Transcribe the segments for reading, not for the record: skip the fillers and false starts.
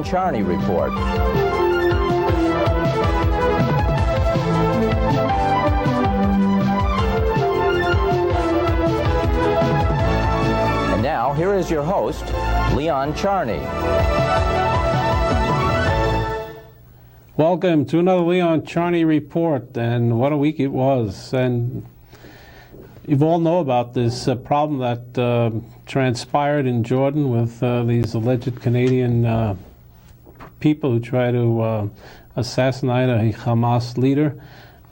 Charney Report. And now, here is your host, Leon Charney. Welcome to another Leon Charney Report, and what a week it was. And you all know about this problem that transpired in Jordan with these alleged Canadian people who try to assassinate a Hamas leader.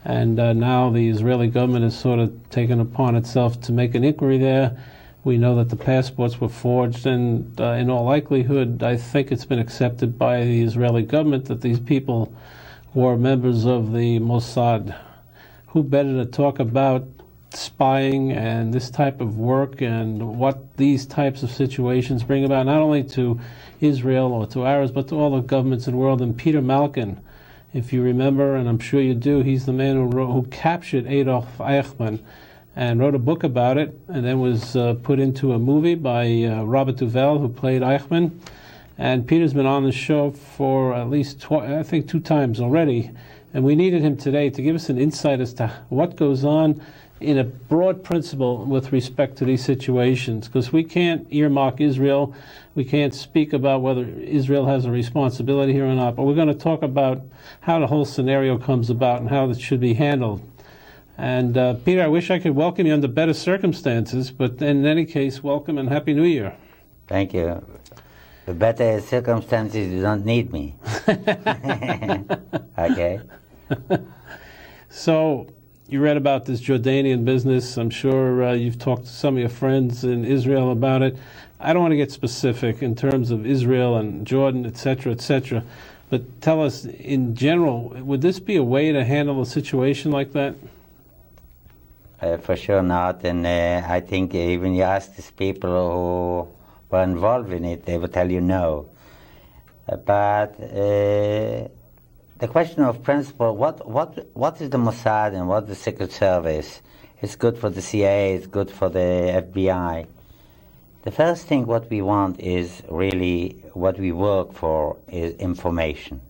And now the Israeli government has sort of taken upon itself to make an inquiry there. We know that the passports were forged, and in all likelihood, I think it's been accepted by the Israeli government that these people were members of the Mossad. Who better to talk about spying and this type of work and what these types of situations bring about, not only to Israel or to Arabs, but to all the governments in the world. And Peter Malkin, if you remember, and I'm sure you do, he's the man who captured Adolf Eichmann and wrote a book about it, and then was put into a movie by Robert Duvall, who played Eichmann. And Peter's been on the show for at least, I think, 2 times already. And we needed him today to give us an insight as to what goes on in a broad principle with respect to these situations, because we can't earmark Israel. We can't speak about whether Israel has a responsibility here or not, but we're going to talk about how the whole scenario comes about and how it should be handled. And Peter, I wish I could welcome you under better circumstances, but in any case, welcome and Happy New Year. Thank you. The better circumstances, you don't need me. Okay. So, you read about this Jordanian business. I'm sure you've talked to some of your friends in Israel about it. I don't want to get specific in terms of Israel and Jordan, etc., etc., but tell us, in general, would this be a way to handle a situation like that? For sure not, and I think even you ask these people who were involved in it, they will tell you no. But the question of principle, what is the Mossad and what is the Secret Service? It's good for the CIA, it's good for the FBI. The first thing what we want is really, what we work for is information.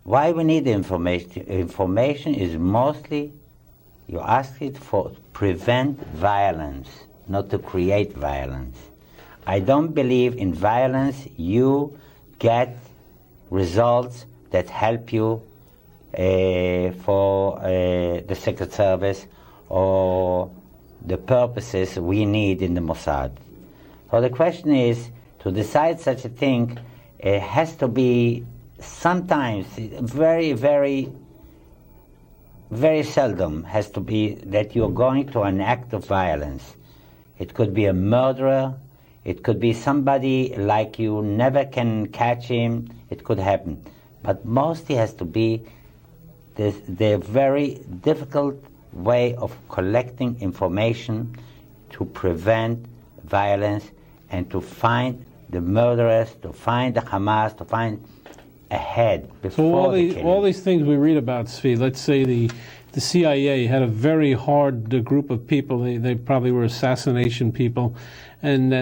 Why we need information? Information is mostly, you ask it for prevent violence, not to create violence. I don't believe in violence. You get results that help you for the Secret Service or the purposes we need in the Mossad. So the question is, to decide such a thing, it has to be sometimes very, very, very seldom has to be that you're going to an act of violence. It could be a murderer, it could be somebody like you never can catch him, it could happen. But mostly has to be the very difficult way of collecting information to prevent violence and to find the murderers, to find the Hamas, to find a head before all these things we read about, Tzvi, let's say the CIA had a very hard group of people. They probably were assassination people. And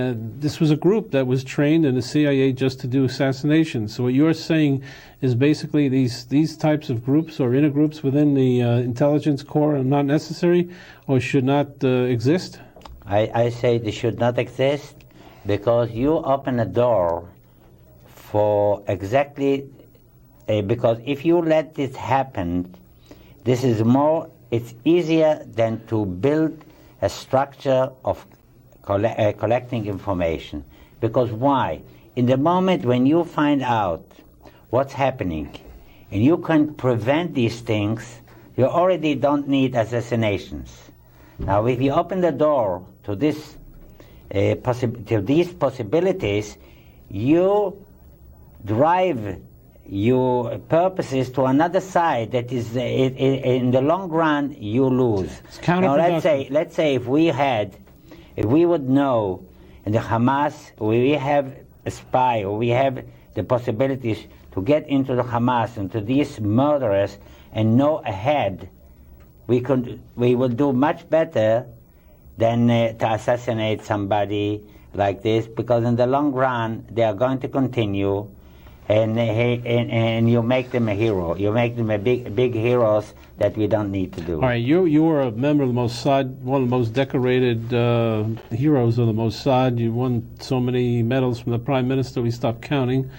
this was a group that was trained in the CIA just to do assassinations. So what you're saying is basically these types of groups or inner groups within the intelligence corps are not necessary or should not exist? I say they should not exist because you open a door for exactly, because if you let this happen, it's easier than to build a structure of collecting information. Because why? In the moment when you find out what's happening and you can prevent these things, you already don't need assassinations. Now, if you open the door to these possibilities, you drive your purposes to another side that is, in the long run, you lose. Now, let's say if we would know in the Hamas, we have a spy, or we have the possibilities to get into the Hamas, into these murderers, and know ahead, we will do much better than to assassinate somebody like this, because in the long run, they are going to continue and you make them a hero. You make them a big heroes that we don't need to do. All right, you were a member of the Mossad, one of the most decorated heroes of the Mossad. You won so many medals from the Prime Minister, we stopped counting,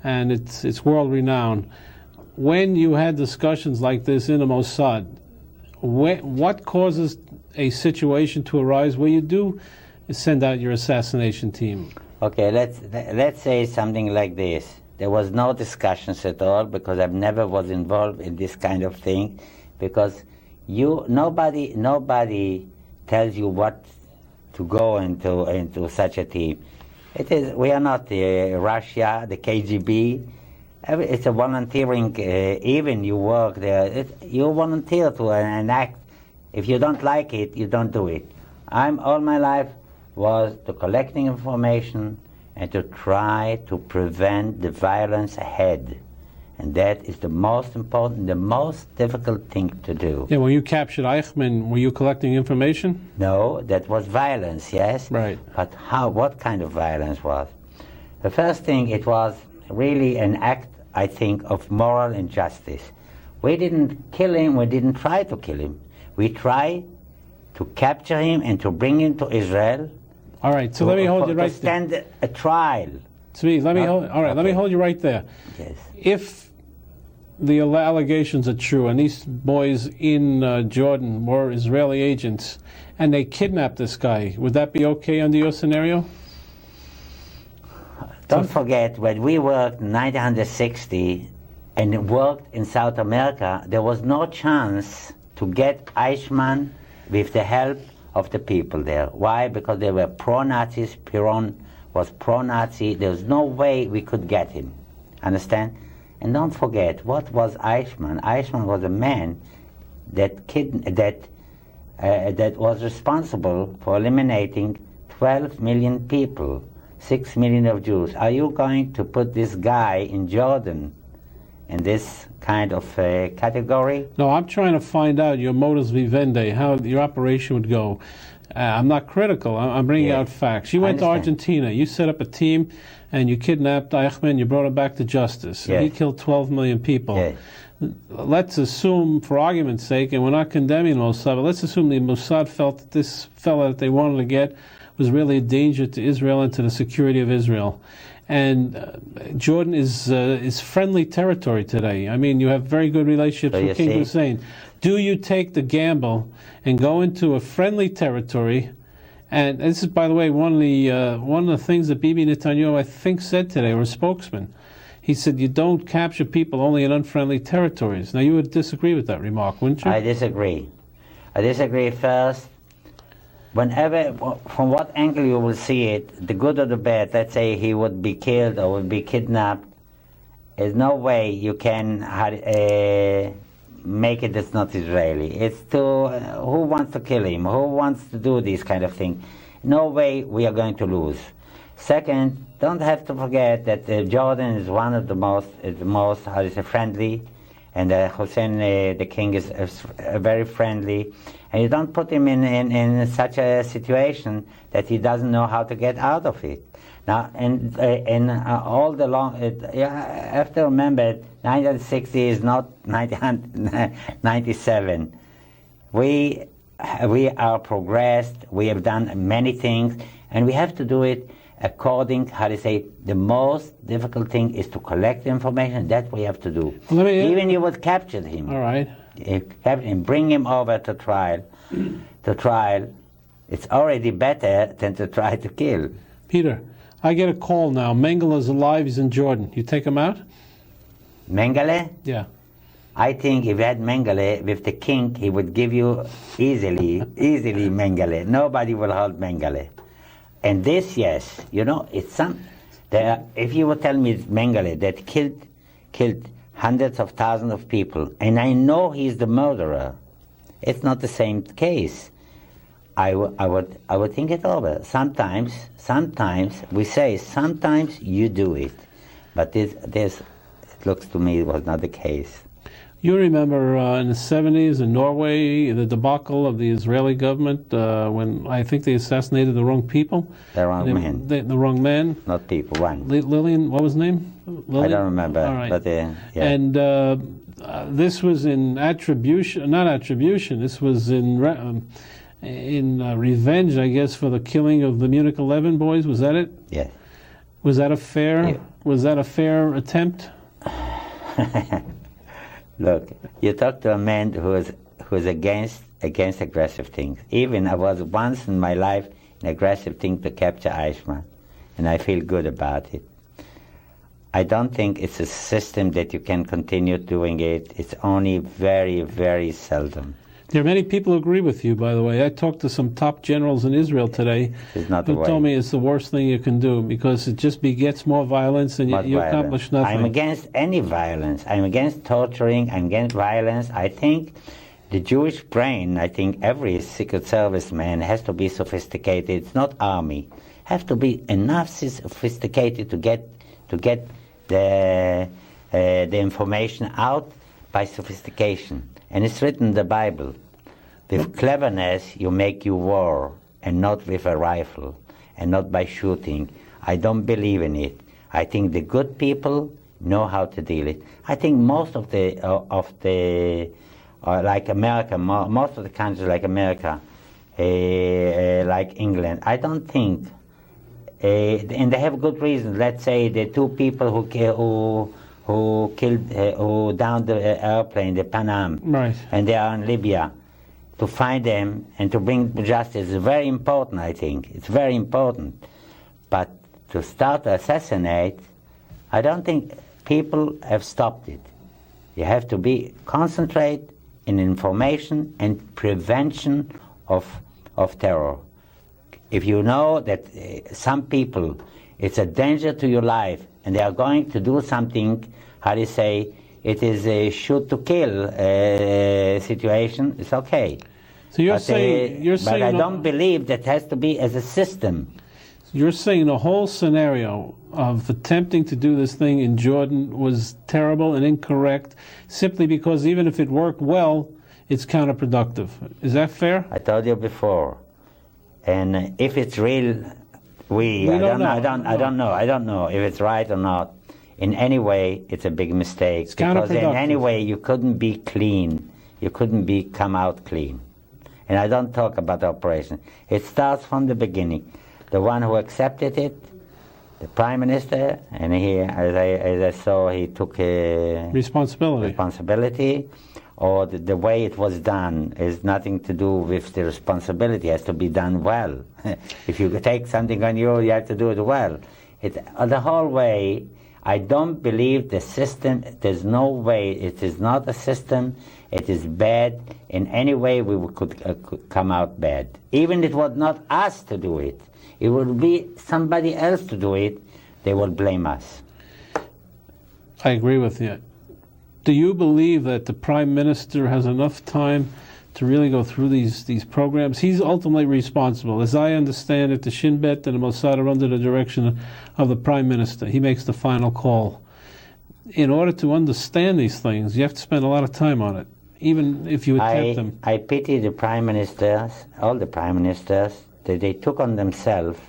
and it's world renowned. When you had discussions like this in the Mossad, what causes a situation to arise where you do send out your assassination team? Okay, let's say something like this. There was no discussions at all because I never was involved in this kind of thing, because nobody tells you what to go into such a team. We are not Russia, the KGB. It's a volunteering. Even you work there, you volunteer to an act. If you don't like it, you don't do it. All my life was to collecting information and to try to prevent the violence ahead. And that is the most important, the most difficult thing to do. Yeah, when you captured Eichmann, were you collecting information? No, that was violence, yes. Right. But what kind of violence was? The first thing, it was really an act, I think, of moral injustice. We didn't kill him, we didn't try to kill him. We tried to capture him and to bring him to Israel. All right, so let me hold you right there. To stand a trial. Tzvi, let me hold you right there. Yes. If the allegations are true, and these boys in Jordan were Israeli agents, and they kidnapped this guy, would that be okay under your scenario? Don't forget, when we worked in 1960 and worked in South America, there was no chance to get Eichmann with the help of the people there. Why? Because they were pro-Nazis. Peron was pro-Nazi. There was no way we could get him. Understand? And don't forget, what was Eichmann? Eichmann was a man that was responsible for eliminating 12 million people, 6 million of Jews. Are you going to put this guy in Jordan in this kind of category? No, I'm trying to find out your modus vivendi, how your operation would go. I'm not critical. I'm bringing out facts. You went to Argentina. You set up a team, and you kidnapped Eichmann. You brought him back to justice. Yes. He killed 12 million people. Yes. Let's assume, for argument's sake, and we're not condemning Mossad, but let's assume the Mossad felt that this fellow that they wanted to get was really a danger to Israel and to the security of Israel. And Jordan is friendly territory today. I mean, you have very good relationships with King Hussein. Do you take the gamble and go into a friendly territory? And this is, by the way, one of the things that Bibi Netanyahu, I think, said today, or a spokesman. He said, you don't capture people only in unfriendly territories. Now, you would disagree with that remark, wouldn't you? I disagree. I disagree first. Whenever, from what angle you will see it, the good or the bad, let's say he would be killed or would be kidnapped, there's no way you can make it that's not Israeli. It's who wants to kill him, who wants to do this kind of thing. No way we are going to lose. Second, don't have to forget that Jordan is one of the most friendly, and Hussein, the king, is very friendly. And you don't put him in such a situation that he doesn't know how to get out of it. Now, all the long, you have to remember, 1960 is not 1997. We are progressed. We have done many things, and we have to do it according, the most difficult thing is to collect information. That we have to do. Even you would capture him. All right. Capture him, bring him over to trial. It's already better than to try to kill. Peter, I get a call now. Mengele is alive. He's in Jordan. You take him out? Mengele? Yeah. I think if you had Mengele with the king, he would give you easily Mengele. Nobody will hold Mengele. And this, yes, it's if you would tell me it's Mengele that killed hundreds of thousands of people, and I know he's the murderer, it's not the same case. I would think it over. Sometimes we say, sometimes you do it, but this it looks to me was not the case. You remember in the 70s in Norway, the debacle of the Israeli government when I think they assassinated the wrong people? The wrong man. The wrong man? Not people, wrong. Lillian, what was his name? I don't remember. All right. But, yeah. And this was in not attribution. This was in revenge, I guess, for the killing of the Munich 11 boys. Was that it? Yes. Was that a fair? Yeah. Was that a fair attempt? Look, you talk to a man who is against aggressive things. Even I was once in my life an aggressive thing to capture Eichmann, and I feel good about it. I don't think it's a system that you can continue doing it. It's only very, very seldom. There are many people who agree with you, by the way. I talked to some top generals in Israel today who told me it's the worst thing you can do because it just begets more violence and you accomplish nothing. I'm against any violence. I'm against torturing. I'm against violence. I think the Jewish brain, I think every Secret Service man has to be sophisticated. It's not army. Have to be enough sophisticated to get the information out by sophistication. And it's written in the Bible. With cleverness, you make your war, and not with a rifle, and not by shooting. I don't believe in it. I think the good people know how to deal it. I think most of the like America, most of the countries like America, like England, I don't think, and they have good reasons. Let's say the two people who downed the airplane, the Pan Am, right, and they are in Libya. To find them and to bring justice is very important, I think. It's very important. But to start to assassinate, I don't think people have stopped it. You have to concentrate in information and prevention of terror. If you know that some people, it's a danger to your life, and they are going to do something, how do you say, it is a shoot to kill situation, it's okay. So you're saying but I don't believe that has to be as a system. You're saying the whole scenario of attempting to do this thing in Jordan was terrible and incorrect simply because even if it worked well, it's counterproductive. Is that fair? I told you before. And if it's real, I don't know if it's right or not. In any way, it's a big mistake. It's because in counterproductive. any way, you couldn't be clean. You couldn't come out clean. And I don't talk about the operation. It starts from the beginning. The one who accepted it, the Prime Minister, and he, as I saw, he took responsibility. Or the way it was done is nothing to do with the responsibility. It has to be done well. If you take something on you have to do it well. The whole way, I don't believe the system, there's no way, it is not a system, it is bad. In any way we could come out bad. Even if it was not us to do it, it would be somebody else to do it, they will blame us. I agree with you. Do you believe that the Prime Minister has enough time to really go through these programs? He's ultimately responsible. As I understand it, the Shin Bet and the Mossad are under the direction of the Prime Minister. He makes the final call. In order to understand these things, you have to spend a lot of time on it, even if you attempt them. I pity the Prime Ministers, all the Prime Ministers, that they took on themselves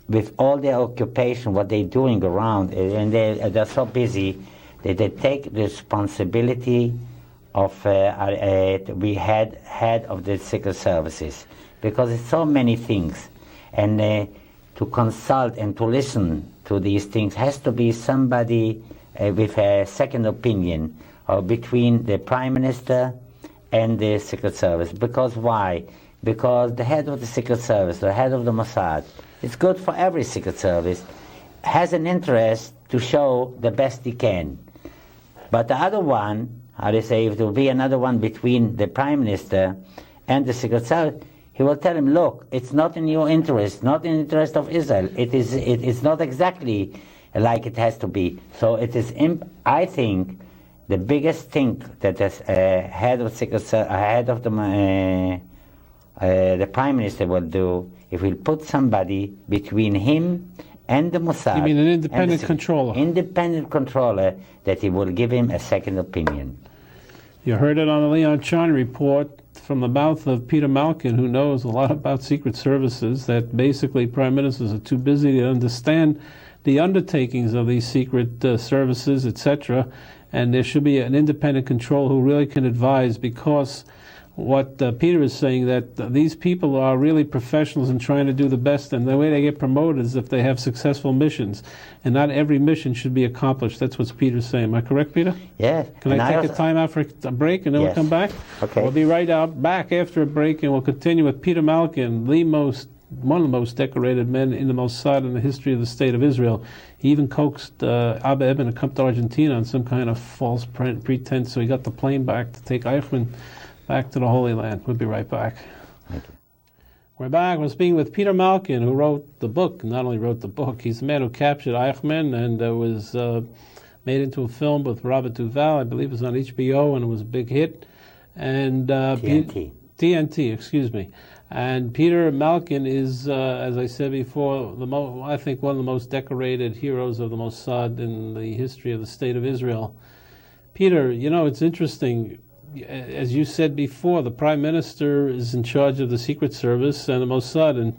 with all their occupation, what they're doing around, and they're so busy that they take the responsibility of we had head of the Secret Services, because it's so many things, and to consult and to listen to these things has to be somebody with a second opinion between the Prime Minister and the Secret Service. Because why? Because the head of the Secret Service, the head of the Mossad, it's good for every Secret Service, has an interest to show the best he can. But the other one, how they say, if there will be another one between the Prime Minister and the Secret Service, he will tell him, look, it's not in your interest, not in the interest of Israel. It's not exactly like it has to be. So it is, I think, the biggest thing that the head of the Prime Minister will do, if he'll put somebody between him and the Mossad. You mean an independent controller? Independent controller, that he will give him a second opinion. You heard it on the Leon Charney report from the mouth of Peter Malkin, who knows a lot about secret services, that basically prime ministers are too busy to understand the undertakings of these secret services, etc., and there should be an independent control who really can advise, because what Peter is saying, that these people are really professionals in trying to do the best, and the way they get promoted is if they have successful missions, and not every mission should be accomplished. That's what Peter's saying. Am I correct, Peter? Yes. Can I take a time out for a break, and then we'll come back? Okay. We'll be back after a break, and we'll continue with Peter Malkin, one of the most decorated men in the Mossad in the history of the State of Israel. He even coaxed Abba Eban to come to Argentina on some kind of false pretense, so he got the plane back to take Eichmann back to the Holy Land. We'll be right back. Thank you. We're back. We're speaking with Peter Malkin, who wrote the book. Not only wrote the book, he's the man who captured Eichmann, and was made into a film with Robert Duvall. I believe it was on HBO, and it was a big hit. And TNT, excuse me. And Peter Malkin is, as I said before, I think one of the most decorated heroes of the Mossad in the history of the State of Israel. Peter, you know, it's interesting. As you said before, the Prime Minister is in charge of the Secret Service and the Mossad,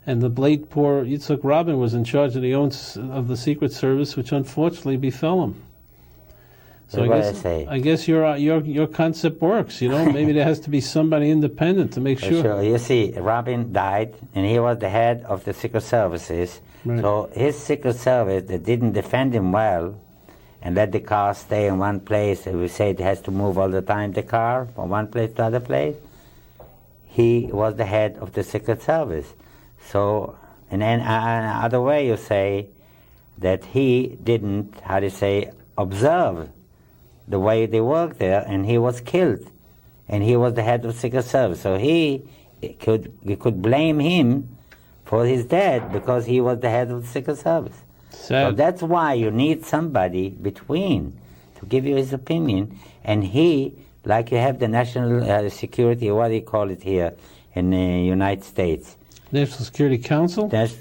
and the late poor Yitzhak Rabin was in charge of the Secret Service, which unfortunately befell him. So I guess your concept works. You know, maybe there has to be somebody independent to make sure. Sure. You see, Rabin died, and he was the head of the Secret Services. Right. So his Secret Service that didn't defend him well, and let the car stay in one place, and we say it has to move all the time, the car, from one place to another place. He was the head of the Secret Service. So, in another way, you say that he didn't, observe the way they worked there, and he was killed, and he was the head of the Secret Service. So we could blame him for his death because he was the head of the Secret Service. So that's why you need somebody between to give you his opinion, and he, like you have the national security, what do you call it here in the United States? National Security Council? That's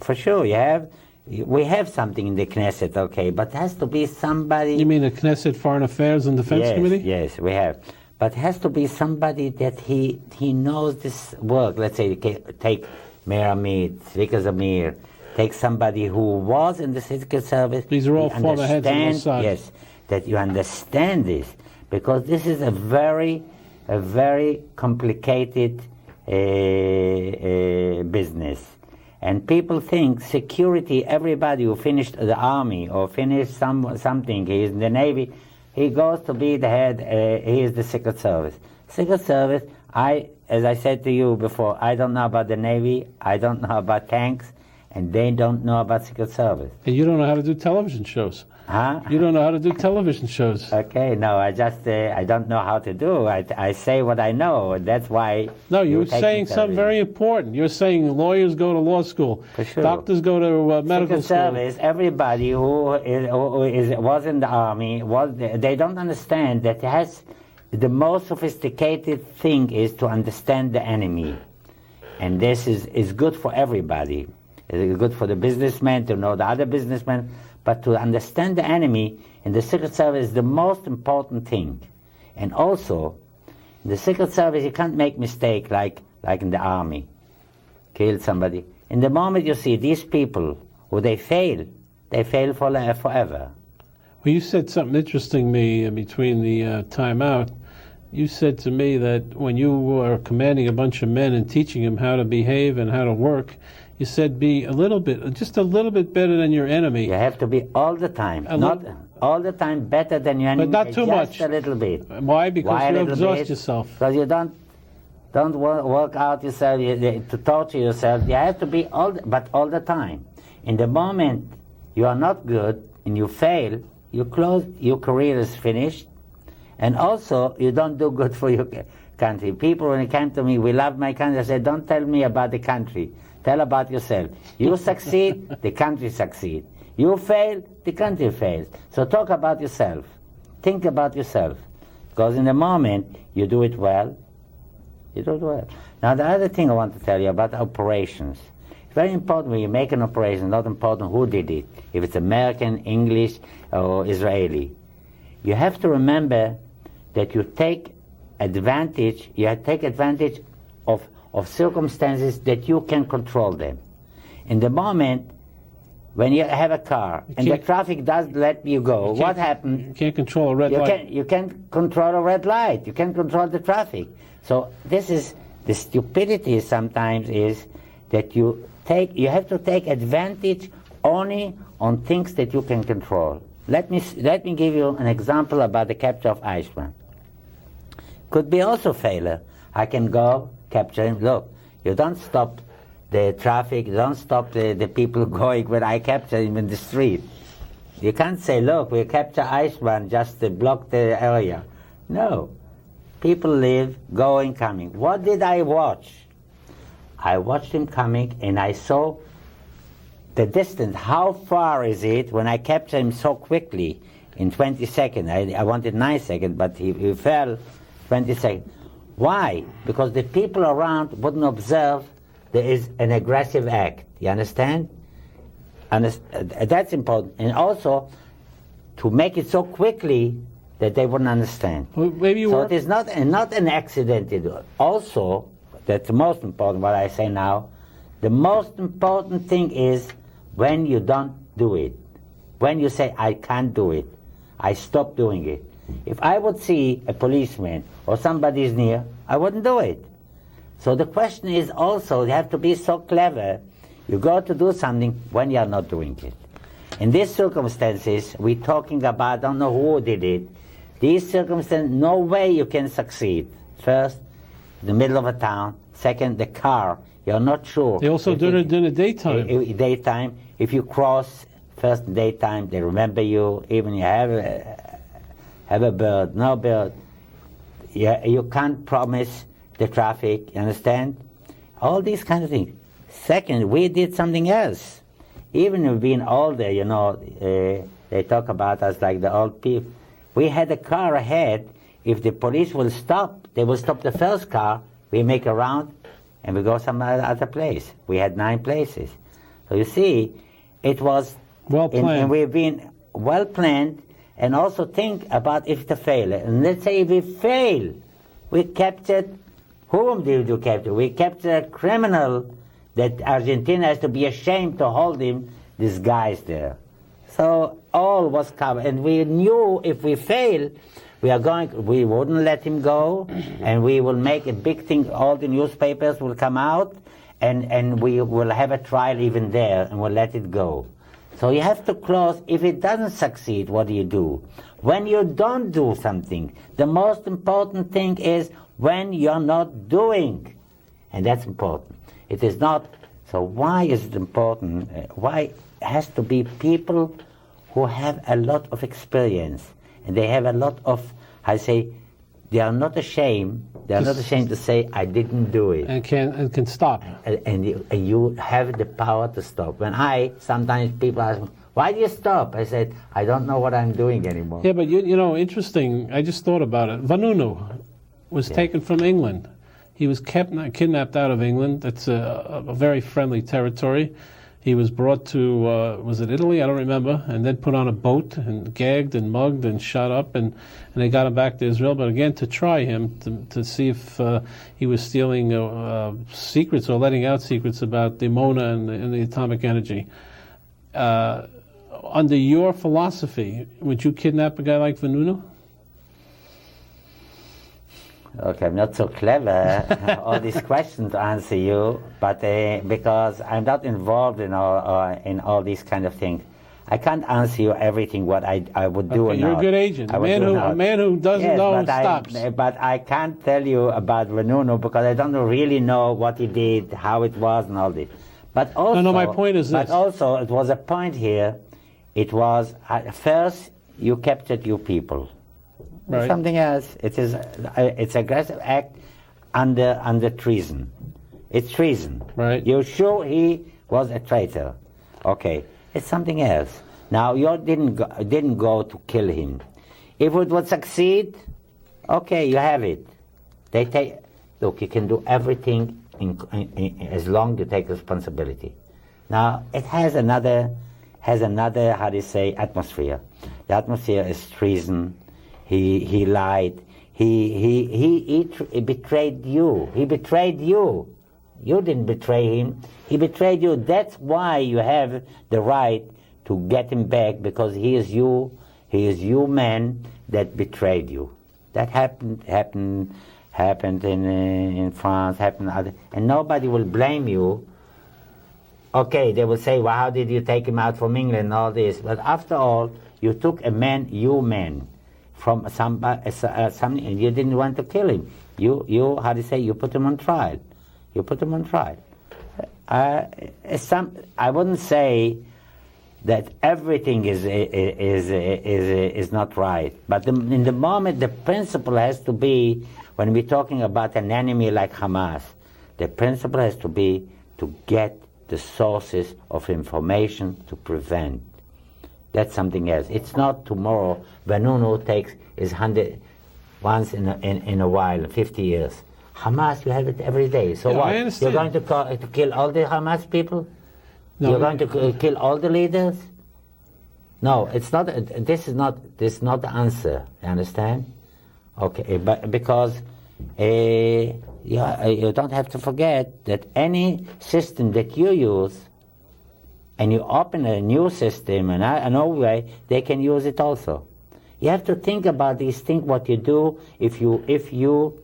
for sure. We have something in the Knesset, okay, but it has to be somebody... You mean the Knesset Foreign Affairs and Defense Committee? Yes, we have. But it has to be somebody that he knows this work. Let's say, take Meir Amit, Zvika Zamir, take somebody who was in the Secret Service. These are all former heads of Mossad. Yes, that you understand this, because this is a very complicated business. And people think security, everybody who finished the army or finished something, he is in the Navy, he goes to be the head, he is the Secret Service. Secret Service, as I said to you before, I don't know about the Navy, I don't know about tanks, and they don't know about Secret Service. And you don't know how to do television shows. Huh? You don't know how to do television shows. Okay, no, I don't know how to do. I say what I know. That's why. No, you're saying something very important. You're saying lawyers go to law school, for sure. Doctors go to medical Secret school. Service, everybody who was in the army, they don't understand that the most sophisticated thing is to understand the enemy, and this is good for everybody. It's good for the businessman to know the other businessmen. But to understand the enemy in the Secret Service is the most important thing. And also, in the Secret Service, you can't make mistake like in the army. Kill somebody. In the moment you see these people, who they fail forever. Well, you said something interesting to me between the time out. You said to me that when you were commanding a bunch of men and teaching them how to behave and how to work, you said be just a little bit better than your enemy. You have to be all the time, not all the time better than your enemy, but not too much. Just a little bit. Why? Because you exhaust yourself. Because you don't work out yourself to torture yourself. You have to be all the time. In the moment you are not good and you fail, your career is finished, and also you don't do good for your country. People, when they come to me, we love my country, I say, don't tell me about the country. Tell about yourself. You succeed, the country succeeds. You fail, the country fails. So talk about yourself. Think about yourself. Because in the moment, you do it well. You do it well. Now, the other thing I want to tell you about operations. It's very important when you make an operation, not important who did it, if it's American, English, or Israeli. You have to remember that you take advantage of circumstances that you can control them. In the moment, when you have a car and the traffic doesn't let you go, what happens? You can't control a red light. You can't control a red light. You can't control the traffic. So this is the stupidity sometimes is that you have to take advantage only on things that you can control. Let me give you an example about the capture of Eichmann. Could be also failure. I can go capture him. Look, you don't stop the traffic, you don't stop the people going when I capture him in the street. You can't say, look, we capture Eichmann just to block the area. No. People live, going, coming. What did I watch? I watched him coming and I saw the distance. How far is it when I capture him so quickly in 20 seconds? I wanted 9 seconds, but he fell 20 seconds. Why? Because the people around wouldn't observe there is an aggressive act. You understand? That's important. And also, to make it so quickly that they wouldn't understand. Well, maybe so it is not an accident. Also, that's the most important, what I say now, the most important thing is when you don't do it. When you say, I can't do it, I stop doing it. If I would see a policeman or somebody is near, I wouldn't do it. So the question is also, you have to be so clever. You go to do something when you are not doing it. In these circumstances, we're talking about, I don't know who did it. These circumstances, no way you can succeed. First, the middle of a town. Second, the car. You're not sure. They also do it in the daytime. Daytime. If you cross, first daytime, they remember you. Even you have a bird, no bird. You can't promise the traffic, you understand? All these kind of things. Second, we did something else. Even we've been older, you know, they talk about us like the old people. We had a car ahead. If the police will stop, they will stop the first car. We make a round, and we go some other place. We had 9 places. So you see, it was well planned. And we've been well planned, and also think about if the failure. And let's say if we fail, we captured. Whom did you capture? We captured a criminal that Argentina has to be ashamed to hold him disguised there. So all was covered, and we knew if we fail, we wouldn't let him go, and we will make a big thing. All the newspapers will come out, and we will have a trial even there, and we'll let it go. So you have to close. If it doesn't succeed, what do you do? When you don't do something, the most important thing is when you're not doing, and that's important. It is not. So why is it important? Why it has to be people who have a lot of experience, and they have a lot of, I say, they are not ashamed. They are not ashamed to say, I didn't do it. And can stop. And you have the power to stop. Sometimes people ask me, why do you stop? I said, I don't know what I'm doing anymore. Yeah, but you know, interesting, I just thought about it. Vanunu was taken from England. He was kidnapped out of England. That's a very friendly territory. He was brought to, was it Italy? I don't remember. And then put on a boat and gagged and mugged and shot up. And they got him back to Israel. But again, to try him, to see if he was stealing secrets or letting out secrets about the Mona and the atomic energy. Under your philosophy, would you kidnap a guy like Vanunu? Okay, I'm not so clever, all these questions to answer you, but because I'm not involved in all these kind of things. I can't answer you everything what I would do or not. You're a good agent. A man who doesn't know stops. But I can't tell you about Vanunu because I don't really know what he did, how it was, and all this. But also, no, my point is this. But also, it was a point here. It was, first, you captured your people. Right. Something else. It's aggressive act under treason. It's treason. Right. You're sure he was a traitor. Okay. It's something else. Now you didn't go to kill him. If it would succeed, okay, you have it. Look, you can do everything as long as you take responsibility. Now it has another how do you say, atmosphere. The atmosphere is treason. He lied. He betrayed you. He betrayed you. You didn't betray him. He betrayed you. That's why you have the right to get him back, because he is you man that betrayed you. That happened in France, and nobody will blame you. Okay, they will say, well, how did you take him out from England and all this? But after all, you took a man, from somebody, and you didn't want to kill him. You put him on trial. I wouldn't say that everything is not right, but in the moment, the principle has to be, when we're talking about an enemy like Hamas, the principle has to be to get the sources of information to prevent. That's something else. It's not tomorrow. Vanunu takes his 100 once in a while, 50 years. Hamas, you have it every day. So what? You're going to kill all the Hamas people? No. You're going to kill all the leaders? No, it's not. This is not the answer. You understand? Okay, but because you don't have to forget that any system that you use, and you open a new system and an old way, they can use it also. You have to think about these things. What you do if you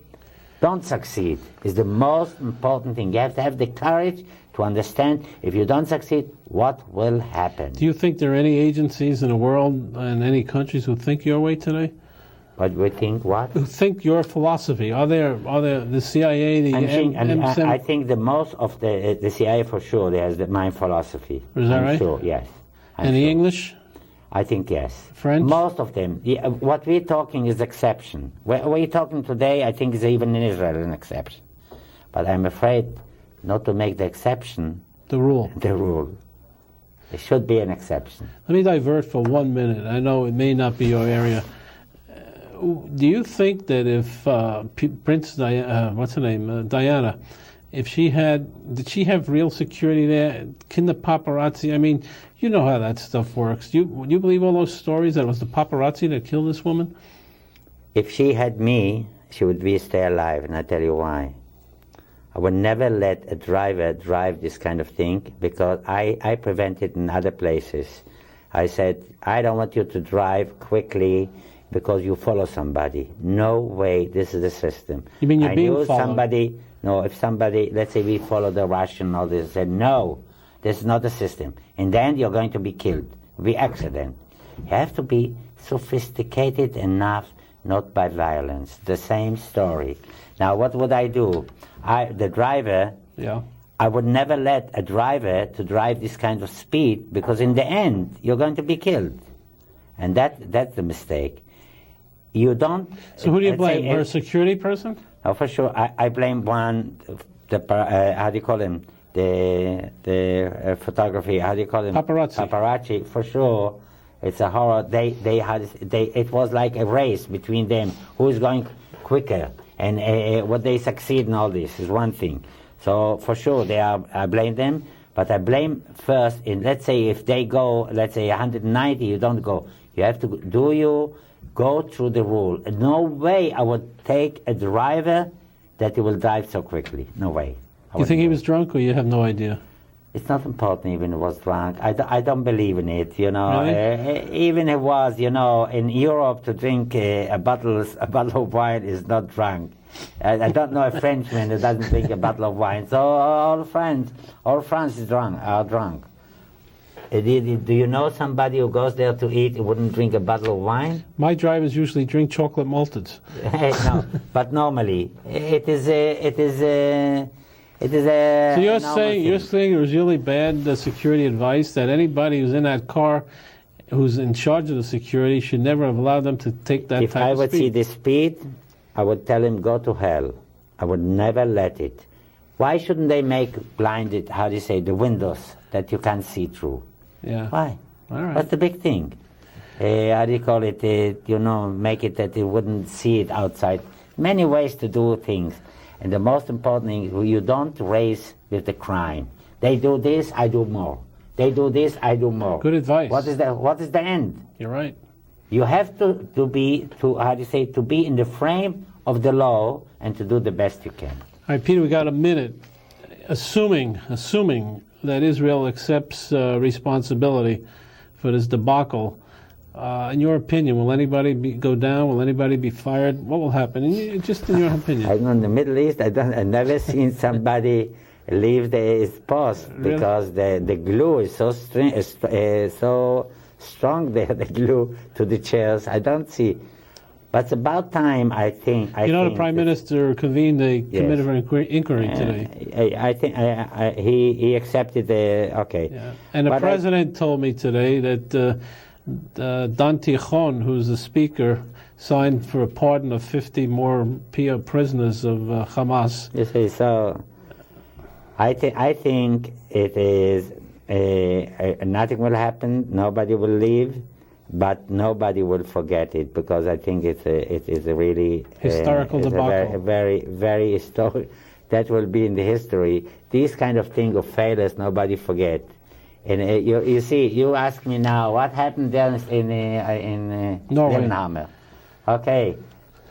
don't succeed is the most important thing. You have to have the courage to understand if you don't succeed, what will happen. Do you think there are any agencies in the world and any countries who think your way today? But we think what? Who think your philosophy? Are there the CIA, the M7? I think the most of the CIA for sure has my philosophy. Is that right? Sure, yes. And the English? I think yes. French? Most of them. What we're talking is exception. What we're talking today, I think, is even in Israel an exception. But I'm afraid not to make the exception the rule. The rule. There should be an exception. Let me divert for 1 minute. I know it may not be your area. Do you think that if Princess Diana, if did she have real security there? Can the paparazzi? I mean, you know how that stuff works. Do you believe all those stories that it was the paparazzi that killed this woman? If she had me, she would stay alive, and I'll tell you why. I would never let a driver drive this kind of thing, because I prevent it in other places. I said, I don't want you to drive quickly because you follow somebody. No way, this is the system. You mean you're being followed? Somebody, no, if somebody, let's say we follow the Russian or this, said, no, this is not the system. And then you're going to be killed, be accident. You have to be sophisticated enough, not by violence. The same story. Now, what would I do? The driver, I would never let a driver to drive this kind of speed, because in the end, you're going to be killed. And that's the mistake. You don't... So who do you blame? Her security person? No, for sure. I blame one, how do you call him? The photography, how do you call him? Paparazzi. Paparazzi, for sure. It's a horror. It was like a race between them. Who is going quicker? And what they succeed in all this is one thing. So for sure, I blame them. But I blame first let's say if they go, let's say 190, you don't go. You have to go through the rule. No way I would take a driver that he will drive so quickly. No way. You think he was drunk, or you have no idea? It's not important even if he was drunk. I don't believe in it, you know. Really? Even if it was, you know, in Europe to drink a bottle of wine is not drunk. I don't know a Frenchman who doesn't drink a bottle of wine. So all France are drunk. Do you know somebody who goes there to eat who wouldn't drink a bottle of wine? My drivers usually drink chocolate malteds. No, but normally it is. So you're saying it was really bad security advice that anybody who's in that car, who's in charge of the security, should never have allowed them to take that type of speed? If I would see the speed, I would tell him, go to hell. I would never let it. Why shouldn't they make blinded, the windows that you can't see through? Yeah. Why? All right. What's the big thing? Make it that you wouldn't see it outside. Many ways to do things. And the most important thing, you don't race with the crime. They do this, I do more. They do this, I do more. Good advice. What is the end? You're right. You have to be in the frame of the law and to do the best you can. All right, Peter, we got a minute. assuming that Israel accepts responsibility for this debacle, in your opinion, will anybody go down? Will anybody be fired? What will happen? Just in your opinion. I know in the Middle East, I've never seen somebody leave his post because the glue is so strong there, the glue to the chairs. I don't see. But it's about time, I think. The Prime Minister convened a committee for inquiry today. I think he accepted the, okay. Yeah. And the President told me today that Dan Tichon, who's the Speaker, signed for a pardon of 50 more prisoners of Hamas. You see, so I think it is, nothing will happen, nobody will leave. But nobody will forget it because I think it is a really historical debacle. A very, very historic. That will be in the history. These kind of thing of failures, nobody forget. And you see, you ask me now what happened there in Norway. Okay,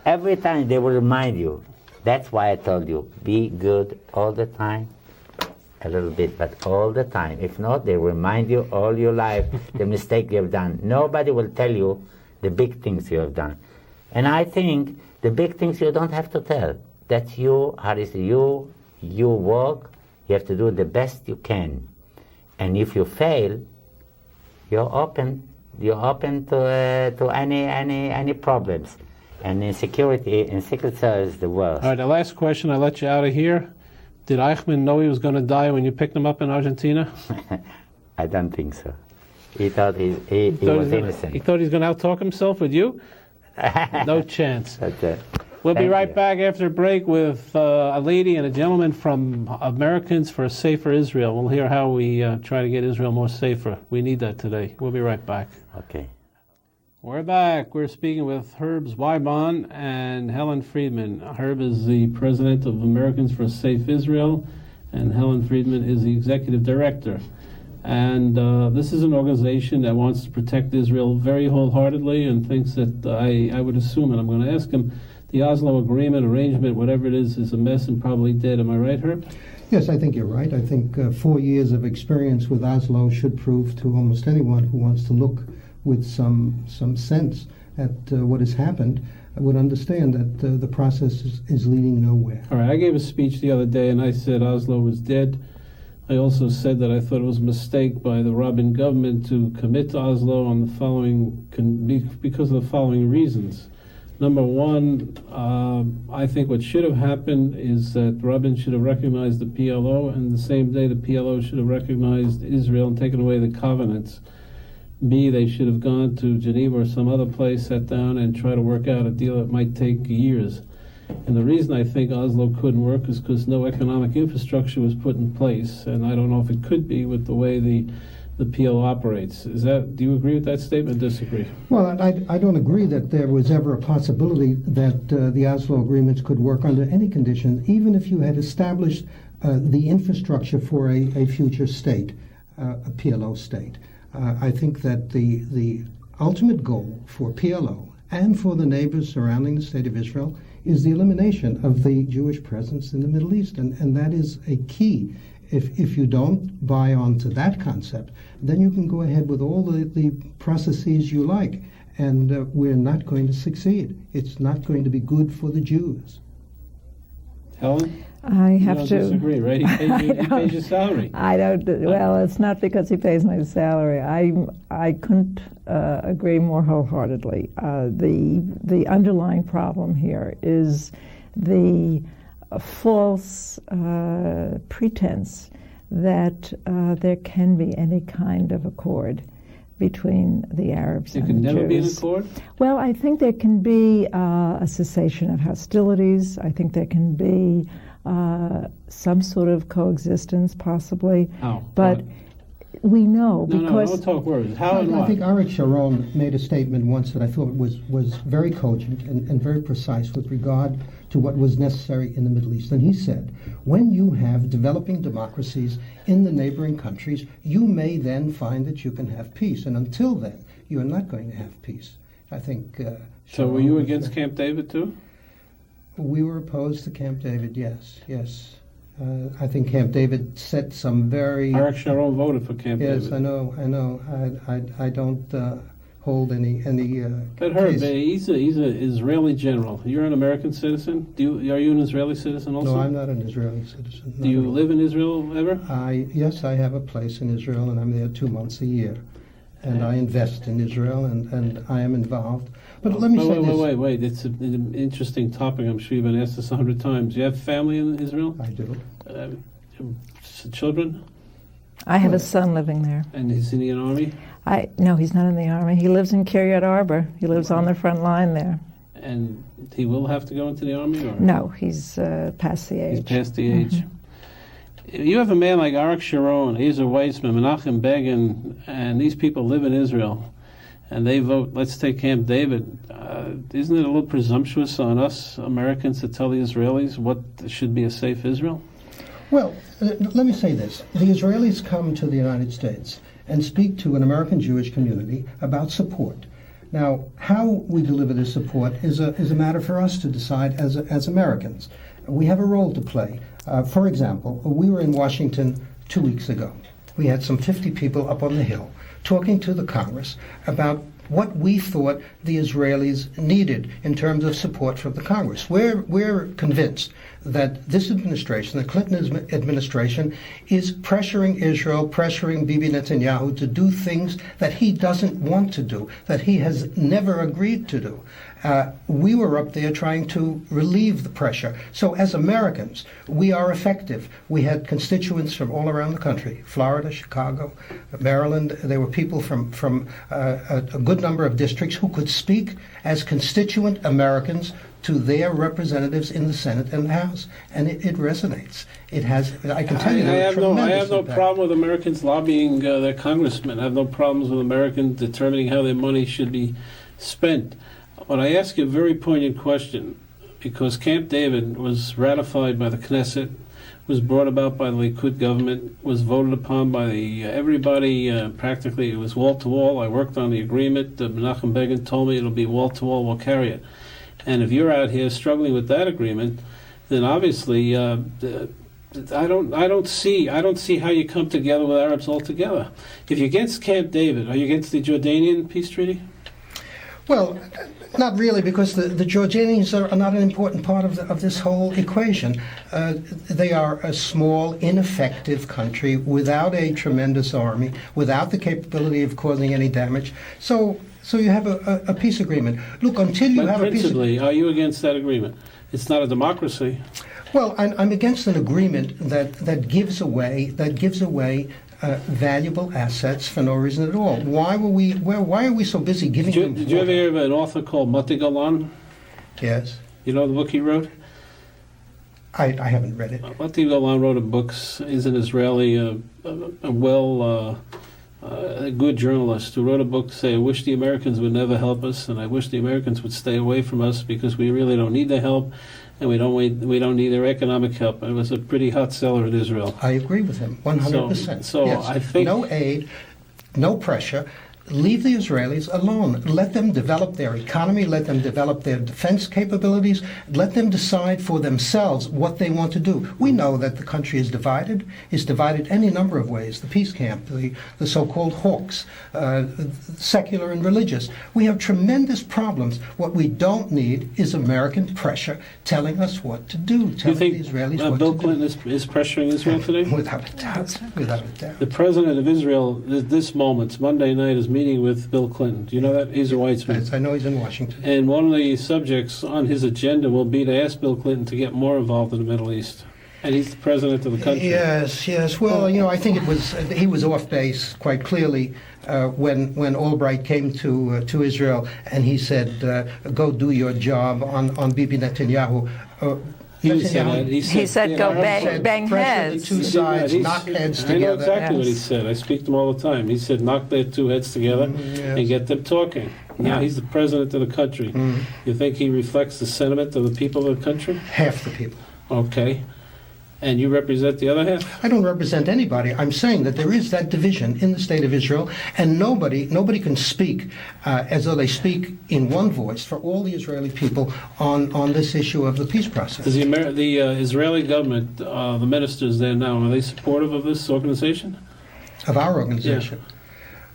every time they will remind you. That's why I told you, be good all the time. A little bit, but all the time. If not, they remind you all your life the mistake you have done. Nobody will tell you the big things you have done. And I think the big things you don't have to tell. That you work, you have to do the best you can. And if you fail, you're open to any problems. And in secret service, the worst. All right, the last question, I'll let you out of here. Did Eichmann know he was going to die when you picked him up in Argentina? I don't think so. He thought he was innocent. He thought he was going to out-talk himself with you? No chance. That's it. We'll be right back after a break with a lady and a gentleman from Americans for a Safer Israel. We'll hear how we try to get Israel more safer. We need that today. We'll be right back. Okay. We're back. We're speaking with Herb Zweibon and Helen Freedman. Herb is the president of Americans for Safe Israel, and Helen Freedman is the executive director. And this is an organization that wants to protect Israel very wholeheartedly and thinks that I would assume, and I'm going to ask him, the Oslo Agreement, arrangement, whatever it is a mess and probably dead. Am I right, Herb? Yes, I think you're right. I think 4 years of experience with Oslo should prove to almost anyone who wants to look with some sense at what has happened, I would understand that the process is leading nowhere. All right, I gave a speech the other day and I said Oslo was dead. I also said that I thought it was a mistake by the Rabin government to commit to Oslo on the following, because of the following reasons. Number one, I think what should have happened is that Rabin should have recognized the PLO, and the same day the PLO should have recognized Israel and taken away the covenants. B, they should have gone to Geneva or some other place, sat down and tried to work out a deal that might take years. And the reason I think Oslo couldn't work is because no economic infrastructure was put in place, and I don't know if it could be with the way the PLO operates. Do you agree with that statement or disagree? Well, I don't agree that there was ever a possibility that the Oslo agreements could work under any conditions, even if you had established the infrastructure for a future state, a PLO state. I think that the ultimate goal for PLO and for the neighbors surrounding the state of Israel is the elimination of the Jewish presence in the Middle East, and that is a key. If you don't buy onto that concept, then you can go ahead with all the processes you like, and we're not going to succeed. It's not going to be good for the Jews. Helen? I have to disagree, right? He pays your salary. I don't. Well, it's not because he pays my salary. I couldn't agree more wholeheartedly. The underlying problem here is the false pretense that there can be any kind of accord between the Arabs and the Jews. There can never be an accord? Well, I think there can be a cessation of hostilities. I think there can be some sort of coexistence, possibly. How? But we know because... No, don't talk words. How and I what? think Arik Sharon made a statement once that I thought was very cogent and very precise with regard to what was necessary in the Middle East. And he said, when you have developing democracies in the neighboring countries, you may then find that you can have peace. And until then, you are not going to have peace. I think... So were you against Camp David too? We were opposed to Camp David, yes. I think Camp David set some very... Arik Sharon voted for Camp David. Yes, I know. I don't hold any But Herb, case. he's an Israeli general. You're an American citizen? Are you an Israeli citizen also? No, I'm not an Israeli citizen. Do you live in Israel ever? Yes, I have a place in Israel, and I'm there 2 months a year. And I invest in Israel, and I am involved. But let me say this. Wait. It's an interesting topic. I'm sure you've been asked this 100 times. Do you have family in Israel? I do. Children? I have a son living there. And he's in the army? No, he's not in the army. He lives in Kiryat Arba. He lives on the front line there. And he will have to go into the army? Or? No, he's past the age. He's past the age. You have a man like Arik Sharon, Ezer Weizmann, Menachem Begin, and these people live in Israel, and they vote, let's take Camp David. Isn't it a little presumptuous on us Americans to tell the Israelis what should be a safe Israel? Well, let me say this. The Israelis come to the United States and speak to an American Jewish community about support. Now, how we deliver this support is a matter for us to decide as Americans. We have a role to play. For example, we were in Washington 2 weeks ago. We had some 50 people up on the Hill talking to the Congress about what we thought the Israelis needed in terms of support from the Congress. We're convinced that this administration, the Clinton administration, is pressuring Israel, pressuring Bibi Netanyahu to do things that he doesn't want to do, that he has never agreed to do. We were up there trying to relieve the pressure. So as Americans, we are effective. We had constituents from all around the country, Florida, Chicago, Maryland. There were people from a good number of districts who could speak as constituent Americans to their representatives in the Senate and the House. And it resonates. It has, I can tell you, I have no impact. problem with Americans lobbying their congressmen. I have no problems with Americans determining how their money should be spent. But I ask you a very poignant question, because Camp David was ratified by the Knesset, was brought about by the Likud government, was voted upon by everybody, practically. It was wall-to-wall. I worked on the agreement. Menachem Begin told me it'll be wall-to-wall, we'll carry it. And if you're out here struggling with that agreement, then obviously I don't see how you come together with Arabs altogether. If you're against Camp David, are you against the Jordanian peace treaty? Well, not really, because the Jordanians are not an important part of this whole equation. They are a small, ineffective country without a tremendous army, without the capability of causing any damage. So you have a peace agreement. Look, until you have a peace agreement... are you against that agreement? It's not a democracy. Well, I'm against an agreement that gives away valuable assets for no reason at all. Why are we so busy giving them? Did you ever hear of an author called Moti Golan? Yes. You know the book he wrote? I haven't read it. Moti Golan wrote a book. He's an Israeli, a good journalist who wrote a book saying, I wish the Americans would never help us, and I wish the Americans would stay away from us because we really don't need their help, and we don't need their economic help. It was a pretty hot seller in Israel. I agree with him, 100%. So yes. I think no aid, no pressure. Leave the Israelis alone. Let them develop their economy. Let them develop their defense capabilities. Let them decide for themselves what they want to do. We know that the country is divided any number of ways. The peace camp, the so-called hawks, secular and religious. We have tremendous problems. What we don't need is American pressure telling us what to do, telling the Israelis what Bill to Clinton do. is pressuring Israel today? Without a doubt. Without a doubt. The president of Israel, this moment, Monday night, is meeting with Bill Clinton. Do you know that? He's a Weizmann. Yes, I know he's in Washington. And one of the subjects on his agenda will be to ask Bill Clinton to get more involved in the Middle East. And he's the president of the country. Yes. Well, I think he was off base quite clearly when Albright came to Israel and he said, "Go do your job on Bibi Netanyahu." He said, go bang heads. The two sides, knock heads together. I know exactly what he said. I speak to him all the time. He said, knock their two heads together and get them talking. Now he's the president of the country. You think he reflects the sentiment of the people of the country? Half the people. Okay. And you represent the other half? I don't represent anybody. I'm saying that there is that division in the state of Israel, and nobody can speak as though they speak in one voice for all the Israeli people on this issue of the peace process. Does the Israeli government, the ministers there now, are they supportive of this organization? Of our organization? Yeah.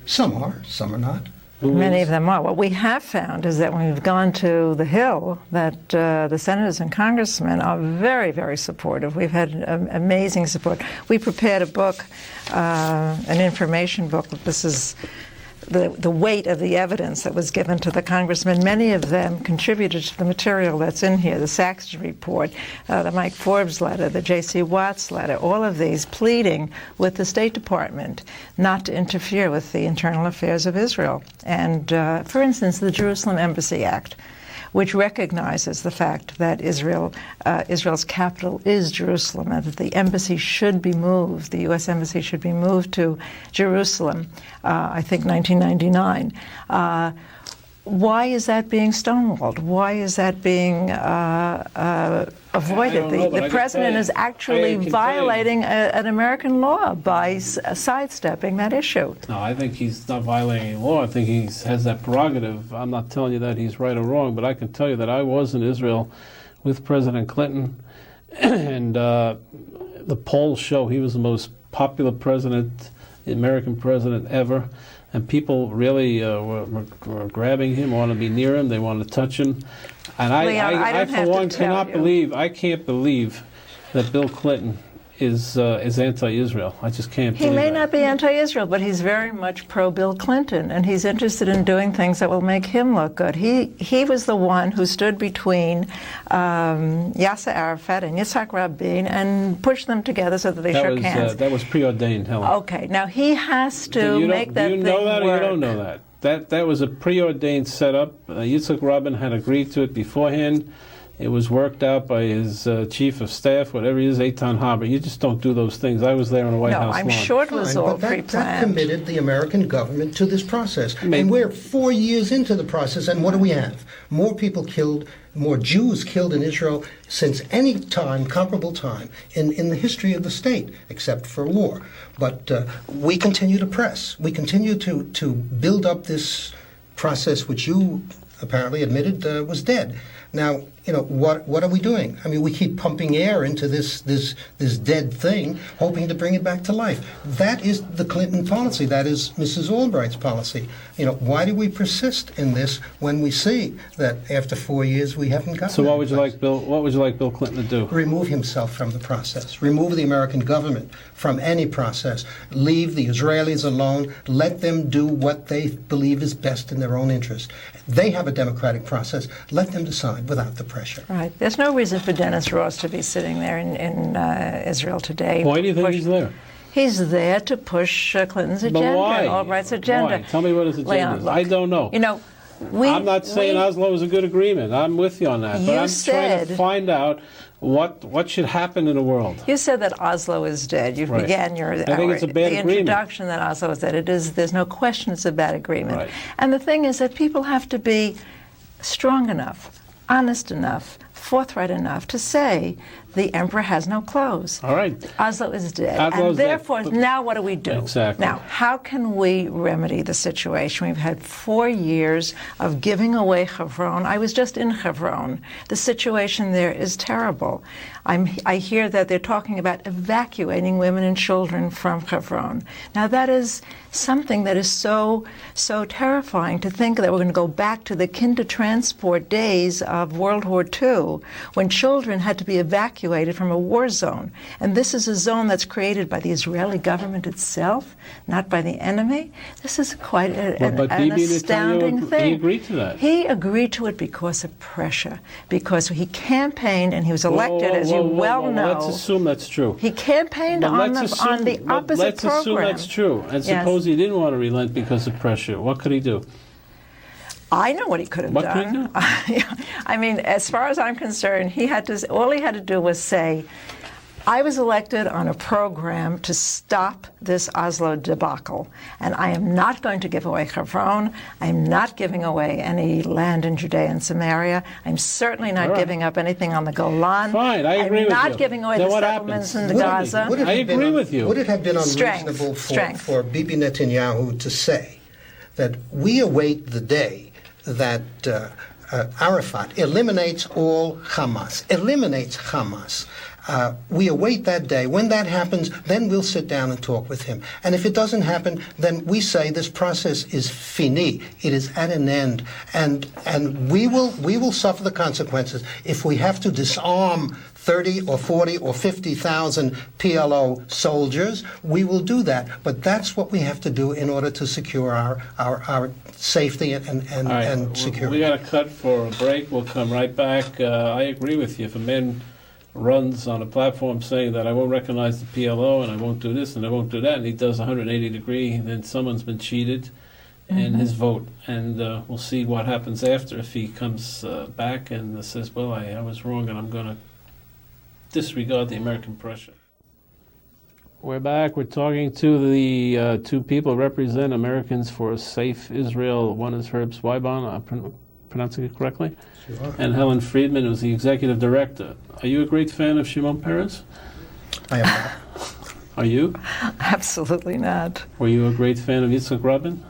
Some are not. Many of them are. What we have found is that when we've gone to the Hill, that the senators and congressmen are very, very supportive. We've had amazing support. We prepared a book, an information book. This is the weight of the evidence that was given to the congressmen. Many of them contributed to the material that's in here, the Saxton report, the Mike Forbes letter, the J.C. Watts letter, all of these pleading with the State Department not to interfere with the internal affairs of Israel. And, for instance, the Jerusalem Embassy Act, which recognizes the fact that Israel's capital is Jerusalem, and that the embassy should be moved, the U.S. embassy should be moved to Jerusalem, I think 1999. Why is that being stonewalled? Why is that being avoided? The president is actually violating an American law by sidestepping that issue. No, I think he's not violating any law. I think he has that prerogative. I'm not telling you that he's right or wrong, but I can tell you that I was in Israel with President Clinton, and the polls show he was the most popular president, American president ever. And people really were grabbing him, want to be near him, they want to touch him. And I for one, I can't believe that Bill Clinton is anti-Israel. I just can't believe He may that. not be anti-Israel, but he's very much pro-Bill Clinton, and he's interested in doing things that will make him look good. He was the one who stood between Yasser Arafat and Yitzhak Rabin and pushed them together so that they shook hands. That was preordained, Helen. Okay, now he has to make that thing work. Do you know that or you don't know that? That was a preordained setup. Yitzhak Rabin had agreed to it beforehand. It was worked out by his chief of staff, whatever he is, Eitan Haber. You just don't do those things. I was there on the White House lawn. No, I'm sure it was all pre-planned. pre-planned. That committed the American government to this process. And we're 4 years into the process, and what do we have? More people killed, more Jews killed in Israel since any time, comparable time, in the history of the state, except for war. But we continue to press. We continue to build up this process, which you apparently admitted was dead. Now, what are we doing? I mean, we keep pumping air into this dead thing, hoping to bring it back to life. That is the Clinton policy. That is Mrs. Albright's policy. Why do we persist in this when we see that after 4 years we haven't gotten? So what would you like Bill Clinton to do? Remove himself from the process. Remove the American government from any process. Leave the Israelis alone. Let them do what they believe is best in their own interest. They have a democratic process. Let them decide without the pressure. Right. There's no reason for Dennis Ross to be sitting there in Israel today. Why do you think he's there? He's there to push Clinton's agenda, and Albright's agenda. Why? Tell me what his agenda is. I don't know. I'm not saying Oslo is a good agreement. I'm with you on that. But I'm trying to find out what should happen in the world. You said that Oslo is dead. You began the introduction that Oslo is dead. There's no question it's a bad agreement. Right. And the thing is that people have to be strong enough, honest enough, forthright enough to say the emperor has no clothes. All right. Oslo is dead. And therefore, now what do we do? Exactly. Now, how can we remedy the situation? We've had 4 years of giving away Hebron. I was just in Hebron. The situation there is terrible. I hear that they're talking about evacuating women and children from Hebron. Now, that is something that is so terrifying to think that we're going to go back to the Kindertransport days of World War II, when children had to be evacuated from a war zone. And this is a zone that's created by the Israeli government itself, not by the enemy. This is quite an astounding thing. He agreed to that. He agreed to it because of pressure, because he campaigned and he was elected, as you well know. Let's assume that's true. He campaigned on the opposite program. Let's assume that's true. And suppose he didn't want to relent because of pressure. What could he do? I know what he could have done. What could he do? I mean, as far as I'm concerned, all he had to do was say, I was elected on a program to stop this Oslo debacle, and I am not going to give away Hebron. I'm not giving away any land in Judea and Samaria. I'm certainly not giving up anything on the Golan. Fine, I agree with you. I'm not giving away Then the what settlements happens? in Gaza. I agree with you. Would it have been Strength, unreasonable strength. for Bibi Netanyahu to say that we await the day that Arafat eliminates all Hamas, we await that day. When that happens, then we'll sit down and talk with him. And if it doesn't happen, then we say this process is fini. It is at an end. And we will suffer the consequences if we have to disarm 30 or 40 or 50,000 PLO soldiers. We will do that. But that's what we have to do in order to secure our safety and security. We got to cut for a break. We'll come right back. I agree with you. If a man runs on a platform saying that I won't recognize the PLO and I won't do this and I won't do that, and he does 180 degree, then someone's been cheated in his vote. And we'll see what happens after if he comes back and says, well, I was wrong and I'm going to disregard the American pressure. We're back. We're talking to the two people who represent Americans for Safe Israel. One is Herb Zweibon, I'm pronouncing it correctly, Sure. and Helen Freedman, who's the executive director. Are you a great fan of Shimon Peres? I am not. Are you? Absolutely not. Were you a great fan of Yitzhak Rabin?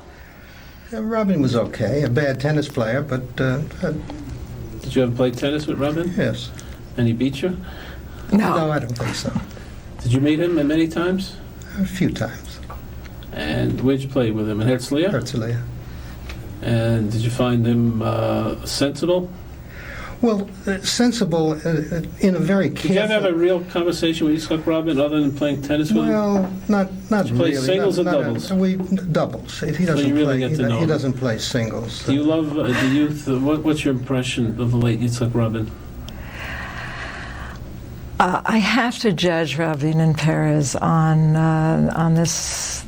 Robin was okay, a bad tennis player, but Did you ever play tennis with Rabin? yes. And he beat you? No, I don't think so. Did you meet him many times? A few times. And where'd you play with him? In Herzliya? Herzliya. And did you find him sensible? Well, sensible in a very careful... Did you ever have a real conversation with Yitzhak Rabin other than playing tennis with him? Well, not Did you play really. singles or Not- doubles? Doubles. He you doesn't really play. get to know He him. doesn't play singles. Do you love the youth? What's your impression of the late Yitzhak Rabin? I have to judge Rabin and Peres on this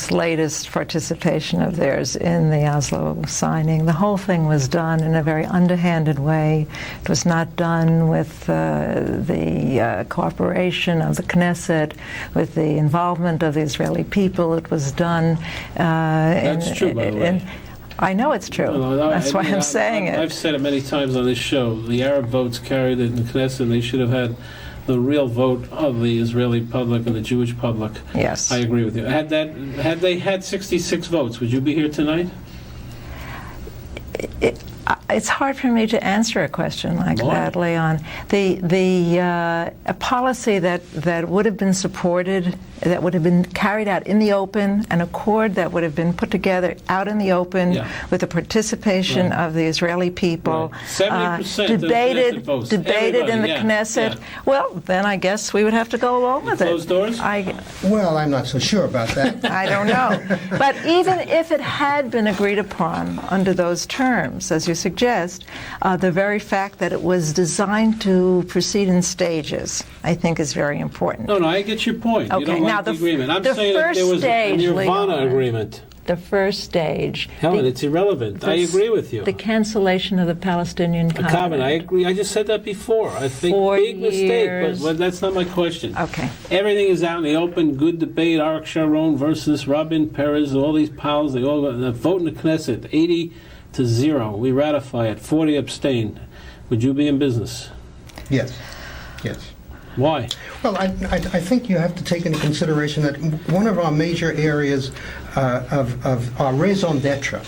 latest participation of theirs in the Oslo signing. The whole thing was done in a very underhanded way. It was not done with the cooperation of the Knesset, with the involvement of the Israeli people. It was done. That's true, by the way. I know it's true. That's why I'm saying it. I've said it many times on this show. The Arab votes carried it in the Knesset, and they should have had the real vote of the Israeli public and the Jewish public. Yes. I agree with you. Had they had 66 votes, would you be here tonight? It's hard for me to answer a question like that, Leon. A policy that would have been supported, that would have been carried out in the open, an accord that would have been put together out in the open with the participation of the Israeli people, 70% debated of the Knesset votes. in the Knesset. Well, then I guess we would have to go along with it. Closed doors? Well, I'm not so sure about that. I don't know. But even if it had been agreed upon under those terms, as you suggest, the very fact that it was designed to proceed in stages, I think, is very important. No, I get your point. Okay, You don't now like the agreement. I'm saying that there was a Nirvana agreement. The first stage. Helen, it's irrelevant. I agree with you. The cancellation of the Palestinian covenant. I agree. I just said that before. I think 4 big mistake, years. but that's not my question. Okay. Everything is out in the open. Good debate. Arik Sharon versus Rabin, Peres, all these pals. They all vote in the Knesset. 80-0. We ratify it. 40 abstain. Would you be in business? Yes. Why? Well, I think you have to take into consideration that one of our major areas of our raison d'etre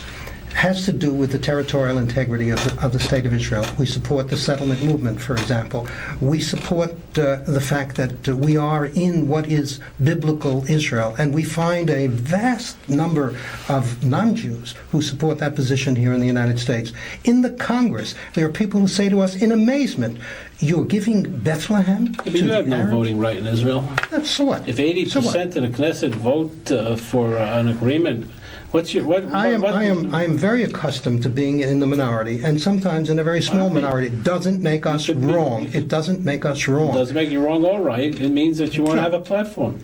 has to do with the territorial integrity of the State of Israel. We support the settlement movement, for example. We support the fact that we are in what is biblical Israel, and we find a vast number of non-Jews who support that position here in the United States. In the Congress, there are people who say to us in amazement, "You're giving Bethlehem to You have the no Arabs?" voting right in Israel. So what? If 80% of the Knesset vote for an agreement, I am very accustomed to being in the minority, and sometimes in a very small minority. It doesn't make us wrong. It doesn't make us wrong. It doesn't make you wrong or right. It means that you want to have a platform.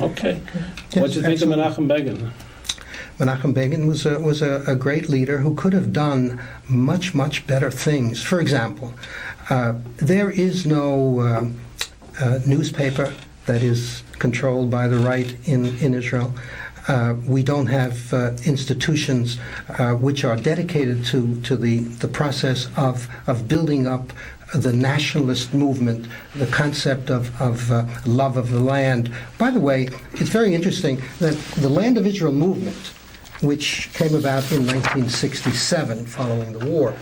Okay. What do you think of Menachem Begin? Menachem Begin was a great leader who could have done much better things. For example, there is no newspaper that is controlled by the right in Israel. We don't have institutions which are dedicated to the process of building up the nationalist movement, the concept of love of the land. By the way, it's very interesting that the Land of Israel movement, which came about in 1967 following the war,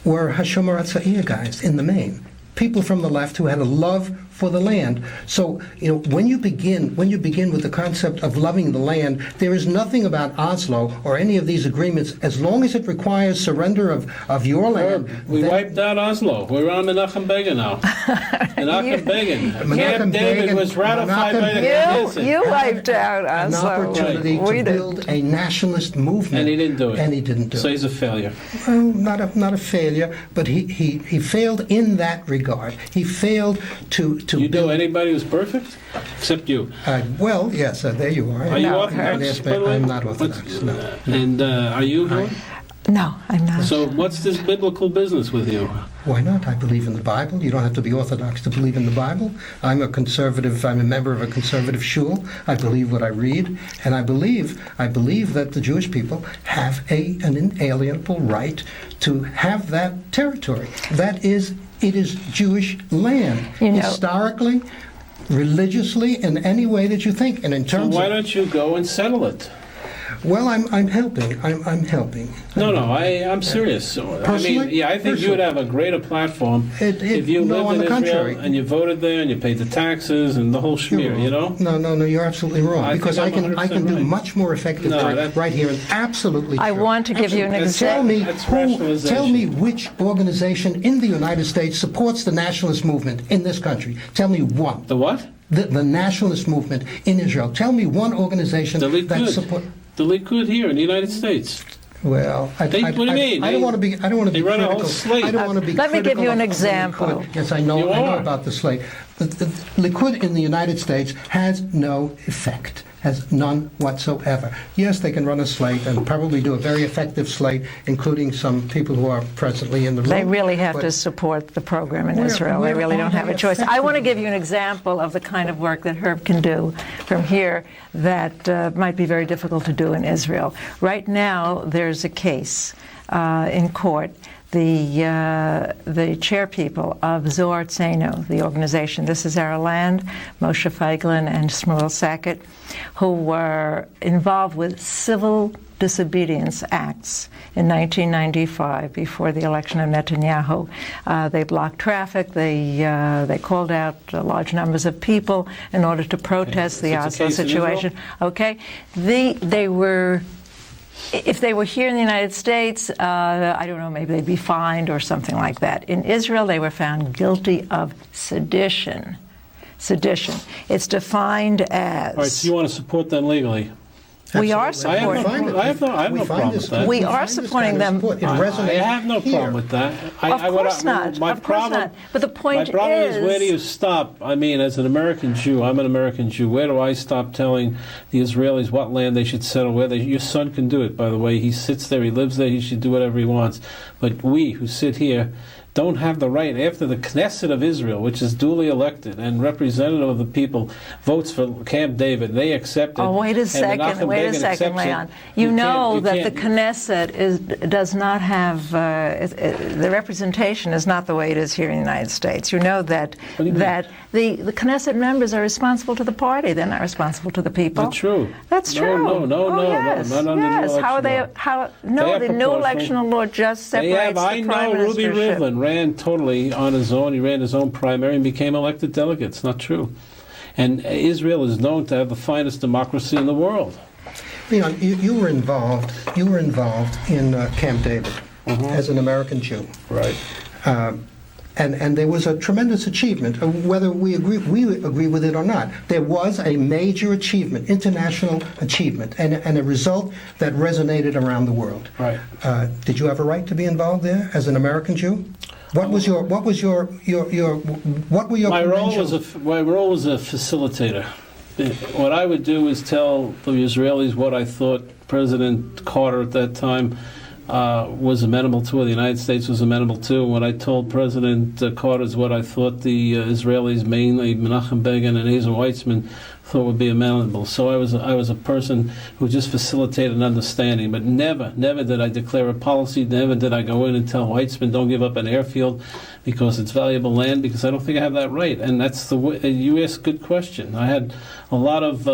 were Hashomer Atza'ir guys in the main. People from the left who had a love for the land. So, when you begin with the concept of loving the land, there is nothing about Oslo or any of these agreements, as long as it requires surrender of your land. We wiped out Oslo. We're on Menachem Begin now. Menachem Begin. Camp David was ratified by the Knesset. You wiped out Oslo. An opportunity to build a nationalist movement. And he didn't do it. So it. he's a failure. Well, not a failure, but he failed in that regard. He failed to You build. know anybody who's perfect? Except you. Well, yes, there you are. Are you Orthodox, by the way? I'm not Orthodox, no. And are you, Helen? No, I'm not. So what's this biblical business with you? Why not? I believe in the Bible. You don't have to be Orthodox to believe in the Bible. I'm a conservative. I'm a member of a conservative shul. I believe what I read, and I believe that the Jewish people have an inalienable right to have that territory. It is Jewish land, historically, religiously, in any way that you think. And in terms so why don't you go and settle it? Well, I'm helping. I'm helping. No, I'm serious. Personally? I think you would have a greater platform if you lived in Israel and you voted there and you paid the taxes and the whole schmear, No, you're absolutely wrong. Because I can do much more effective work right here, and absolutely true. I want to give you an example. Tell me which organization in the United States supports the nationalist movement in this country. Tell me one. The what? The nationalist movement in Israel. Tell me one organization that supports. The Likud here in the United States. Well, what do you mean? I don't want to be. I don't want to be run critical. A whole slate. I don't want to be. Let me give you an of example. Yes, I know about the slate. The Likud in the United States has no effect. Has none whatsoever. Yes, they can run a slate and probably do a very effective slate, including some people who are presently in the room. They really have to support the program in Israel. They really don't have a choice. I want to give you an example of the kind of work that Herb can do from here that might be very difficult to do in Israel. Right now, there's a case in court. The chairpeople of Zohar Tzenu, the organization, This Is Our Land, Moshe Feiglin and Shmuel Sackett, who were involved with civil disobedience acts in 1995 before the election of Netanyahu. They blocked traffic. They called out large numbers of people in order to protest the Oslo situation. Okay, they were. If they were here in the United States, I don't know, maybe they'd be fined or something like that. In Israel, they were found guilty of sedition. Sedition. It's defined as... All right, so you want to support them legally? We are supporting them. I have no problem with that. We are supporting them. I have no problem with that. Of course not. Of course not. But the point is... My problem is, where do you stop? I mean, as an American Jew, I'm an American Jew. Where do I stop telling the Israelis what land they should settle? Your son can do it, by the way. He sits there, he lives there, he should do whatever he wants. But we, who sit here, don't have the right, after the Knesset of Israel, which is duly elected and representative of the people, votes for Camp David. They accept it. Oh, wait a second, Leon. You know that the Knesset does not have, the representation is not the way it is here in the United States. You know that the Knesset members are responsible to the party. They're not responsible to the people. That's true. That's true. No. Yes. Not under the election law. The new election law just separates the prime ministership. Ruby Rivlin ran totally on his own. He ran his own primary and became elected delegate. It's not true. And Israel is known to have the finest democracy in the world. Leon, you were involved in Camp David as an American Jew. Right. And there was a tremendous achievement, whether we agree with it or not. There was a major achievement, international achievement, and a result that resonated around the world. Right. Did you have a right to be involved there as an American Jew? What were your My role was a facilitator. What I would do is tell the Israelis what I thought President Carter at that time was amenable to, or the United States was amenable to. What I told President Carter is what I thought the Israelis, mainly Menachem Begin and Ezer Weizmann, thought would be amenable. So I was a person who just facilitated an understanding, but never did I declare a policy, never did I go in and tell Weizmann, don't give up an airfield because it's valuable land, because I don't think I have that right. And that's the way, you asked a good question. I had a lot of,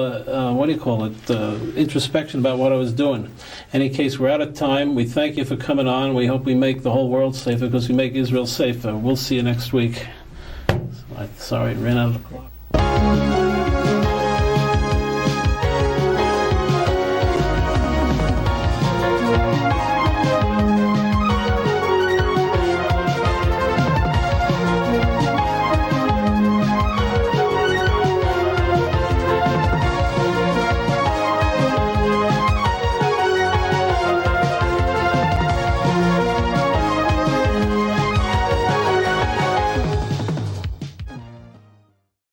introspection about what I was doing. In any case, we're out of time. We thank you for coming on. We hope we make the whole world safer because we make Israel safer. We'll see you next week. Sorry, I ran out of the clock.